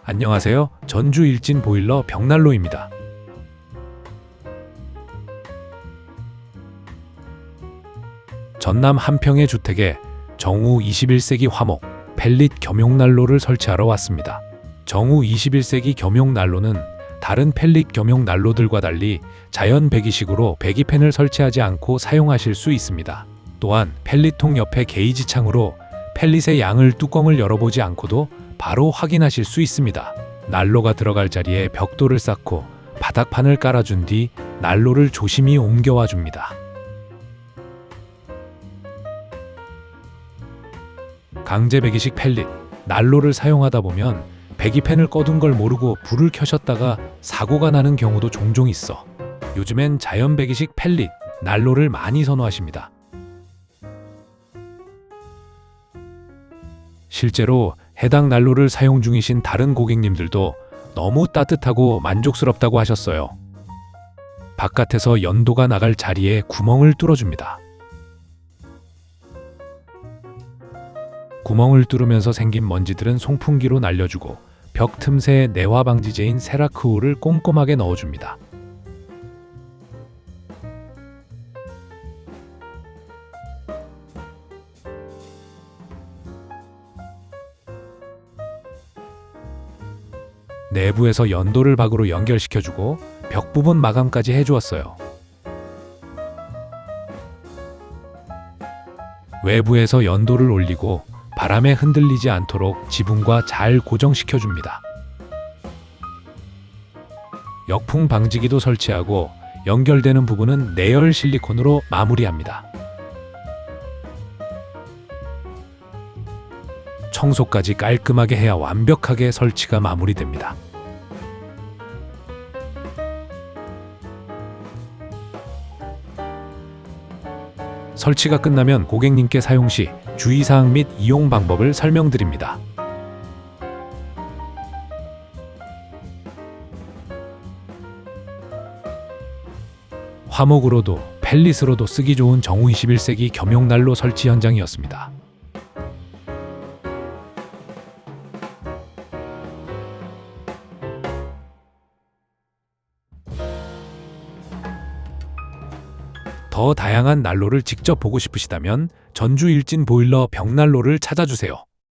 안녕하세요. 전주 일진 보일러 벽난로입니다. 전남 한평의 주택에 정우 21세기 화목 펠릿 겸용난로를 설치하러 왔습니다. 정우 21세기 겸용난로는 다른 펠릿 겸용난로들과 달리 자연 배기식으로 배기팬을 설치하지 않고 사용하실 수 있습니다. 또한 펠릿통 옆에 게이지 창으로 펠릿의 양을 뚜껑을 열어보지 않고도 바로 확인하실 수 있습니다. 난로가 들어갈 자리에 벽돌을 쌓고 바닥판을 깔아준 뒤 난로를 조심히 옮겨와 줍니다. 강제 배기식 펠릿, 난로를 사용하다 보면 배기팬을 꺼둔 걸 모르고 불을 켜셨다가 사고가 나는 경우도 종종 있어 요즘엔 자연 배기식 펠릿, 난로를 많이 선호하십니다. 실제로 해당 난로를 사용 중이신 다른 고객님들도 너무 따뜻하고 만족스럽다고 하셨어요. 바깥에서 연도가 나갈 자리에 구멍을 뚫어줍니다. 구멍을 뚫으면서 생긴 먼지들은 송풍기로 날려주고 벽 틈새에 내화 방지제인 세라크홀을 꼼꼼하게 넣어줍니다. 내부에서 연도를 박으로 연결시켜주고 벽 부분 마감까지 해주었어요. 외부에서 연도를 올리고 바람에 흔들리지 않도록 지붕과 잘 고정시켜줍니다. 역풍 방지기도 설치하고 연결되는 부분은 내열 실리콘으로 마무리합니다. 청소까지 깔끔하게 해야 완벽하게 설치가 마무리됩니다. 설치가 끝나면 고객님께 사용 시 주의사항 및 이용 방법을 설명드립니다. 화목으로도 펠릿으로도 쓰기 좋은 정우 21세기 겸용난로 설치 현장이었습니다. 더 다양한 난로를 직접 보고 싶으시다면 전주 일진 보일러 벽난로를 찾아주세요.